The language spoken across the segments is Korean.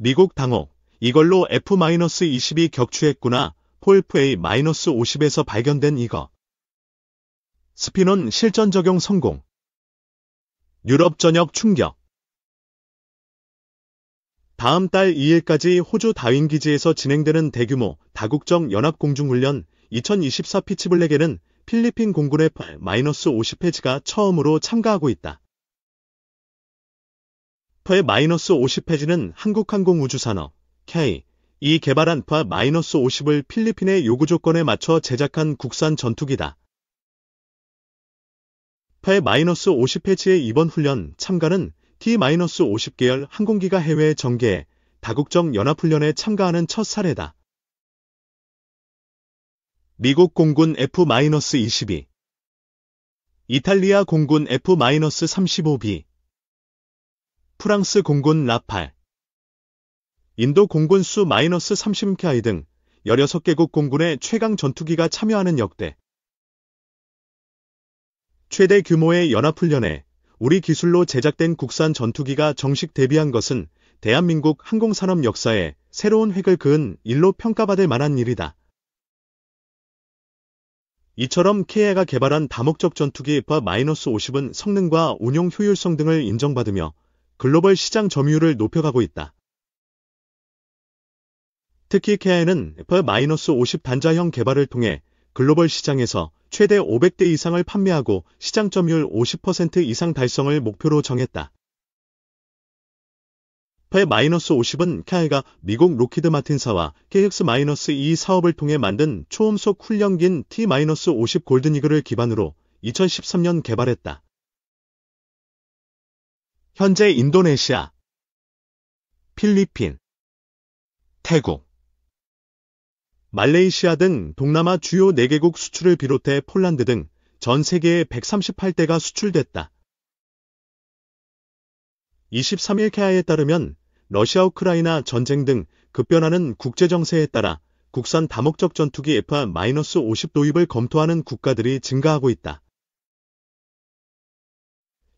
미국 당혹, 이걸로 F-22 격추했구나. 폴프 A-50에서 발견된 이거. 스피논 실전 적용 성공. 유럽 전역 충격. 다음 달 2일까지 호주 다윈 기지에서 진행되는 대규모 다국적 연합공중훈련 2024 피치블랙에는 필리핀 공군의 F-50 해지가 처음으로 참가하고 있다. F-50 해지는 한국항공우주산업, K.이 개발한 F-50을 필리핀의 요구 조건에 맞춰 제작한 국산 전투기다. F-50 해지의 이번 훈련 참가는 T-50 계열 항공기가 해외 전개해 다국적 연합훈련에 참가하는 첫 사례다. 미국 공군 F-22, 이탈리아 공군 F-35B, 프랑스 공군 라팔, 인도 공군 수-30Ki 등 16개국 공군의 최강 전투기가 참여하는 역대 최대 규모의 연합훈련에 우리 기술로 제작된 국산 전투기가 정식 데뷔한 것은 대한민국 항공산업 역사에 새로운 획을 그은 일로 평가받을 만한 일이다. 이처럼 KA가 개발한 다목적 전투기 F-50은 성능과 운용 효율성 등을 인정받으며 글로벌 시장 점유율을 높여가고 있다. 특히 KA는 F-50 단자형 개발을 통해 글로벌 시장에서 최대 500대 이상을 판매하고 시장 점유율 50% 이상 달성을 목표로 정했다. F-50은 KA가 미국 록히드 마틴사와 KX-2 사업을 통해 만든 초음속 훈련기인 T-50 골든 이글을 기반으로 2013년 개발했다. 현재 인도네시아, 필리핀, 태국, 말레이시아 등 동남아 주요 4개국 수출을 비롯해 폴란드 등 전 세계에 138대가 수출됐다. 23일 KA에 따르면 러시아-우크라이나 전쟁 등 급변하는 국제정세에 따라 국산 다목적 전투기 F-50 도입을 검토하는 국가들이 증가하고 있다.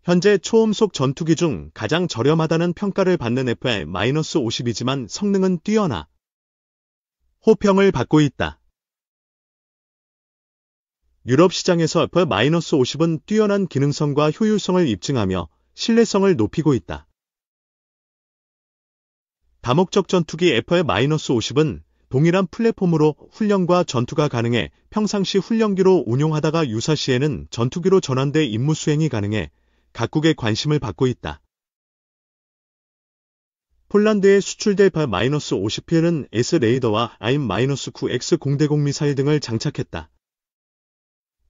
현재 초음속 전투기 중 가장 저렴하다는 평가를 받는 F-50이지만 성능은 뛰어나 호평을 받고 있다. 유럽 시장에서 F-50은 뛰어난 기능성과 효율성을 입증하며 신뢰성을 높이고 있다. 다목적 전투기 F-50은 동일한 플랫폼으로 훈련과 전투가 가능해 평상시 훈련기로 운용하다가 유사시에는 전투기로 전환돼 임무 수행이 가능해 각국의 관심을 받고 있다. 폴란드에 수출될 F-50P는 S-레이더와 AIM-9X 공대공 미사일 등을 장착했다.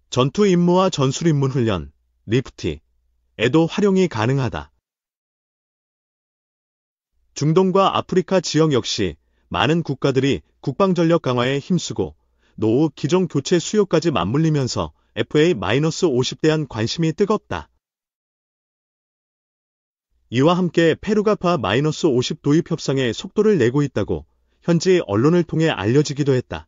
전투 임무와 전술 입문 훈련, 리프티에도 활용이 가능하다. 중동과 아프리카 지역 역시 많은 국가들이 국방전력 강화에 힘쓰고 노후 기종 교체 수요까지 맞물리면서 FA-50 대한 관심이 뜨겁다. 이와 함께 페루가 F-50 도입 협상에 속도를 내고 있다고 현지 언론을 통해 알려지기도 했다.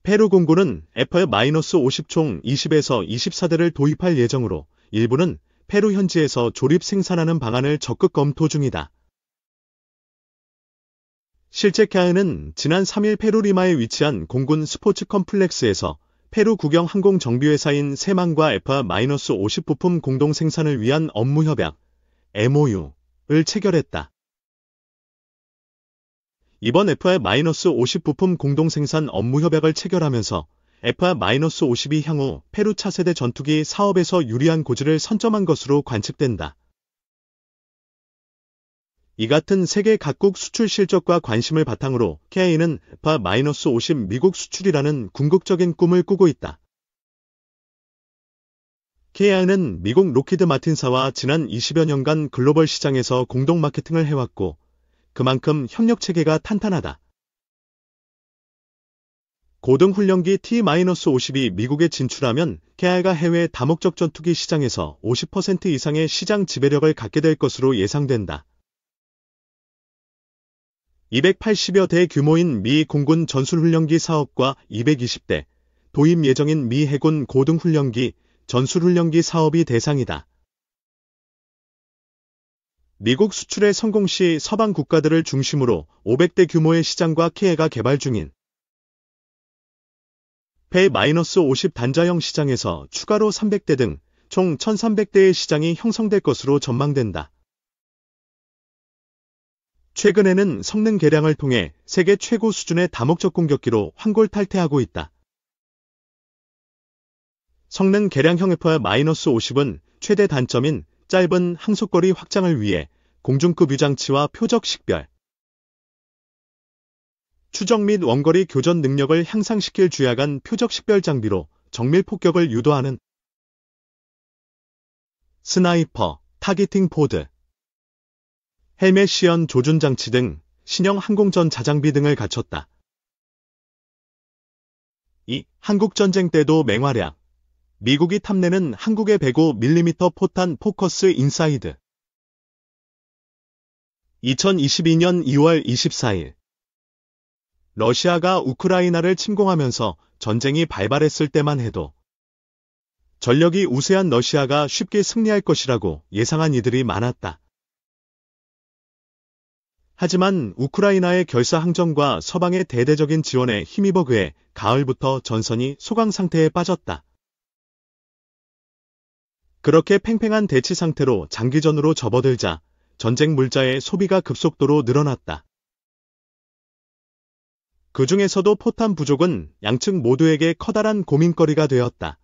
페루 공군은 F-50 총 20에서 24대를 도입할 예정으로 일부는 페루 현지에서 조립 생산하는 방안을 적극 검토 중이다. 실제 KA는 지난 3일 페루 리마에 위치한 공군 스포츠 컴플렉스에서 페루 국영 항공정비회사인 세만과 F-50 부품 공동 생산을 위한 업무 협약 MOU를 체결했다. 이번 F-50 부품 공동 생산 업무 협약을 체결하면서 F-50이 향후 페루 차세대 전투기 사업에서 유리한 고지를 선점한 것으로 관측된다. 이 같은 세계 각국 수출 실적과 관심을 바탕으로 KA는 F-50 미국 수출이라는 궁극적인 꿈을 꾸고 있다. KA는 미국 록히드 마틴사와 지난 20여 년간 글로벌 시장에서 공동 마케팅을 해왔고 그만큼 협력 체계가 탄탄하다. 고등훈련기 T-50이 미국에 진출하면 KA가 해외 다목적 전투기 시장에서 50% 이상의 시장 지배력을 갖게 될 것으로 예상된다. 280여 대 규모인 미 공군 전술훈련기 사업과 220대 도입 예정인 미 해군 고등훈련기 전술훈련기 사업이 대상이다. 미국 수출의 성공 시 서방 국가들을 중심으로 500대 규모의 시장과 기회가 개발 중인 배-50 단자형 시장에서 추가로 300대 등 총 1300대의 시장이 형성될 것으로 전망된다. 최근에는 성능 개량을 통해 세계 최고 수준의 다목적 공격기로 환골탈태하고 있다. 성능 개량형 F-50은 최대 단점인 짧은 항속거리 확장을 위해 공중급 유장치와 표적 식별, 추적 및 원거리 교전 능력을 향상시킬 주야간 표적 식별 장비로 정밀 폭격을 유도하는 스나이퍼, 타기팅 포드, 헬멧 시연 조준 장치 등 신형 항공전 자장비 등을 갖췄다. 이 한국전쟁 때도 맹활약. 미국이 탐내는 한국의 105mm 포탄 포커스 인사이드. 2022년 2월 24일 러시아가 우크라이나를 침공하면서 전쟁이 발발했을 때만 해도 전력이 우세한 러시아가 쉽게 승리할 것이라고 예상한 이들이 많았다. 하지만 우크라이나의 결사항전과 서방의 대대적인 지원에 힘입어 그해 가을부터 전선이 소강 상태에 빠졌다. 그렇게 팽팽한 대치 상태로 장기전으로 접어들자 전쟁 물자의 소비가 급속도로 늘어났다. 그 중에서도 포탄 부족은 양측 모두에게 커다란 고민거리가 되었다.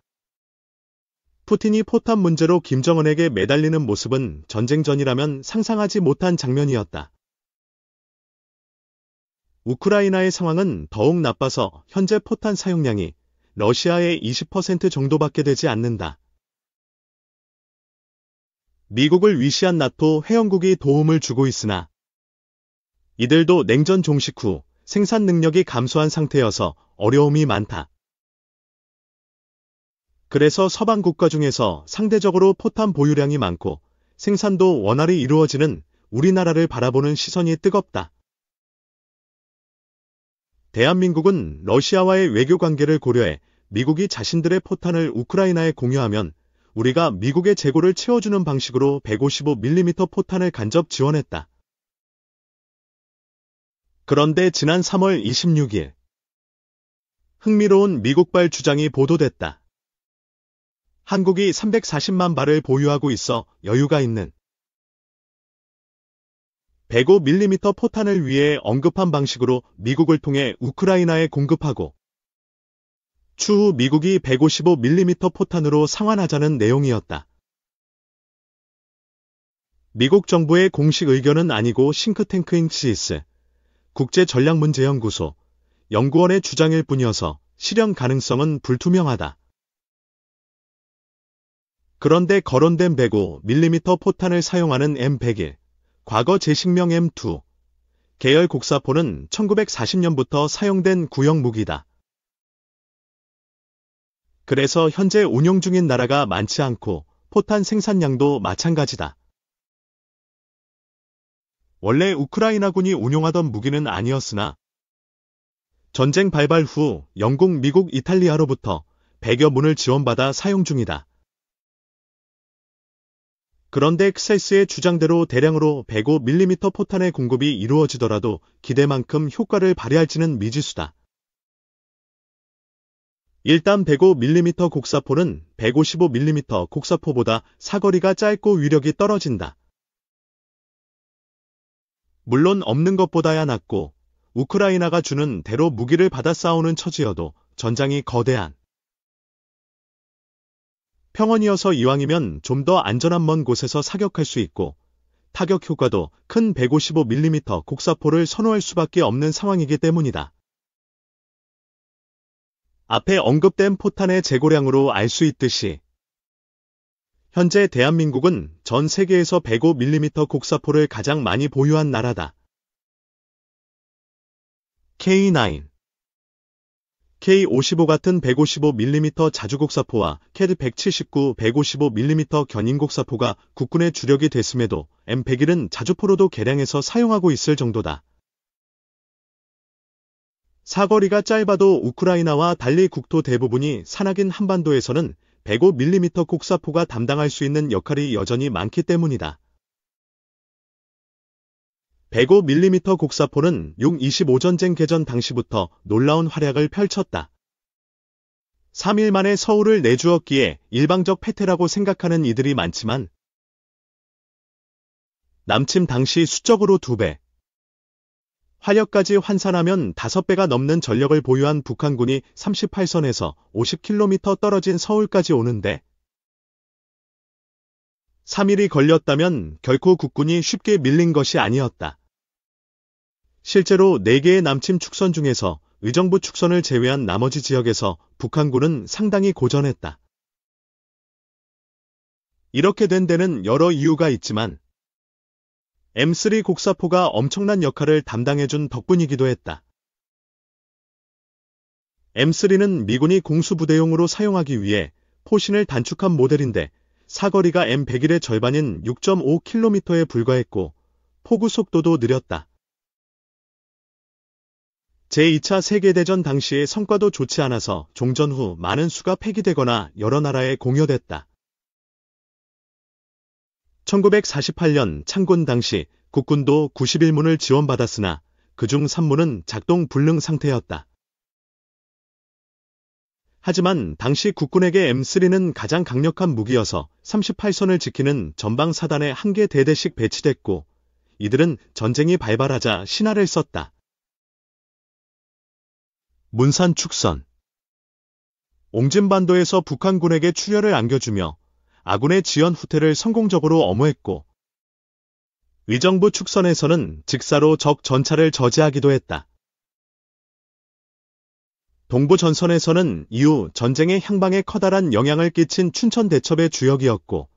푸틴이 포탄 문제로 김정은에게 매달리는 모습은 전쟁 전이라면 상상하지 못한 장면이었다. 우크라이나의 상황은 더욱 나빠서 현재 포탄 사용량이 러시아의 20% 정도밖에 되지 않는다. 미국을 위시한 나토 회원국이 도움을 주고 있으나 이들도 냉전 종식 후 생산 능력이 감소한 상태여서 어려움이 많다. 그래서 서방 국가 중에서 상대적으로 포탄 보유량이 많고 생산도 원활히 이루어지는 우리나라를 바라보는 시선이 뜨겁다. 대한민국은 러시아와의 외교 관계를 고려해 미국이 자신들의 포탄을 우크라이나에 공유하면 우리가 미국의 재고를 채워주는 방식으로 155mm 포탄을 간접 지원했다. 그런데 지난 3월 26일 흥미로운 미국발 주장이 보도됐다. 한국이 340만 발을 보유하고 있어 여유가 있는 105mm 포탄을 위해 언급한 방식으로 미국을 통해 우크라이나에 공급하고 추후 미국이 155mm 포탄으로 상환하자는 내용이었다. 미국 정부의 공식 의견은 아니고 싱크탱크인 CIS 국제전략문제연구소 연구원의 주장일 뿐이어서 실현 가능성은 불투명하다. 그런데 거론된 105mm 포탄을 사용하는 M101, 과거 제식명 M2 계열 곡사포는 1940년부터 사용된 구형 무기다. 그래서 현재 운용 중인 나라가 많지 않고 포탄 생산량도 마찬가지다. 원래 우크라이나군이 운용하던 무기는 아니었으나 전쟁 발발 후 영국, 미국, 이탈리아로부터 100여 문을 지원받아 사용 중이다. 그런데 CIS의 주장대로 대량으로 105mm 포탄의 공급이 이루어지더라도 기대만큼 효과를 발휘할지는 미지수다. 일단 105mm 곡사포는 155mm 곡사포보다 사거리가 짧고 위력이 떨어진다. 물론 없는 것보다야 낫고 우크라이나가 주는 대로 무기를 받아 싸우는 처지여도 전장이 거대한 평원이어서 이왕이면 좀 더 안전한 먼 곳에서 사격할 수 있고 타격 효과도 큰 155mm 곡사포를 선호할 수밖에 없는 상황이기 때문이다. 앞에 언급된 포탄의 재고량으로 알 수 있듯이 현재 대한민국은 전 세계에서 105mm 곡사포를 가장 많이 보유한 나라다. K9, K55 같은 155mm 자주곡사포와 캐드 179 155mm 견인곡사포가 국군의 주력이 됐음에도 M101은 자주포로도 개량해서 사용하고 있을 정도다. 사거리가 짧아도 우크라이나와 달리 국토 대부분이 산악인 한반도에서는 105mm 곡사포가 담당할 수 있는 역할이 여전히 많기 때문이다. 105mm 곡사포는 6.25전쟁 개전 당시부터 놀라운 활약을 펼쳤다. 3일 만에 서울을 내주었기에 일방적 패퇴라고 생각하는 이들이 많지만 남침 당시 수적으로 2배, 화력까지 환산하면 5배가 넘는 전력을 보유한 북한군이 38선에서 50km 떨어진 서울까지 오는데 3일이 걸렸다면 결코 국군이 쉽게 밀린 것이 아니었다. 실제로 4개의 남침 축선 중에서 의정부 축선을 제외한 나머지 지역에서 북한군은 상당히 고전했다. 이렇게 된 데는 여러 이유가 있지만 M3 곡사포가 엄청난 역할을 담당해준 덕분이기도 했다. M3는 미군이 공수부대용으로 사용하기 위해 포신을 단축한 모델인데 사거리가 M101의 절반인 6.5km에 불과했고 포구 속도도 느렸다. 제2차 세계대전 당시의 성과도 좋지 않아서 종전 후 많은 수가 폐기되거나 여러 나라에 공여됐다. 1948년 창군 당시 국군도 91문을 지원받았으나 그중 3문은 작동 불능 상태였다. 하지만 당시 국군에게 M3는 가장 강력한 무기여서 38선을 지키는 전방 사단에 1개 대대씩 배치됐고 이들은 전쟁이 발발하자 신화를 썼다. 문산 축선. 옹진반도에서 북한군에게 출혈을 안겨주며 아군의 지연 후퇴를 성공적으로 엄호했고 의정부 축선에서는 직사로 적 전차를 저지하기도 했다. 동부전선에서는 이후 전쟁의 향방에 커다란 영향을 끼친 춘천대첩의 주역이었고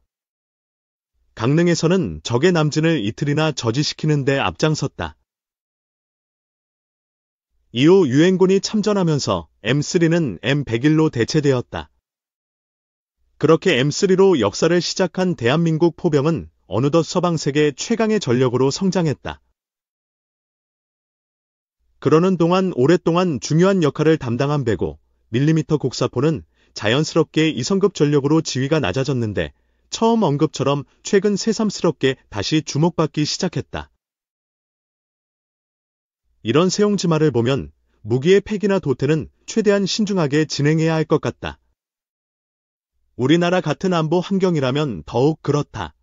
강릉에서는 적의 남진을 이틀이나 저지시키는 데 앞장섰다. 이후 유엔군이 참전하면서 M3는 M101로 대체되었다. 그렇게 M3로 역사를 시작한 대한민국 포병은 어느덧 서방세계 최강의 전력으로 성장했다. 그러는 동안 오랫동안 중요한 역할을 담당한 105mm 곡사포는 자연스럽게 2성급 전력으로 지위가 낮아졌는데 처음 언급처럼 최근 새삼스럽게 다시 주목받기 시작했다. 이런 세옹지마를 보면 무기의 폐기나 도태는 최대한 신중하게 진행해야 할 것 같다. 우리나라 같은 안보 환경이라면 더욱 그렇다.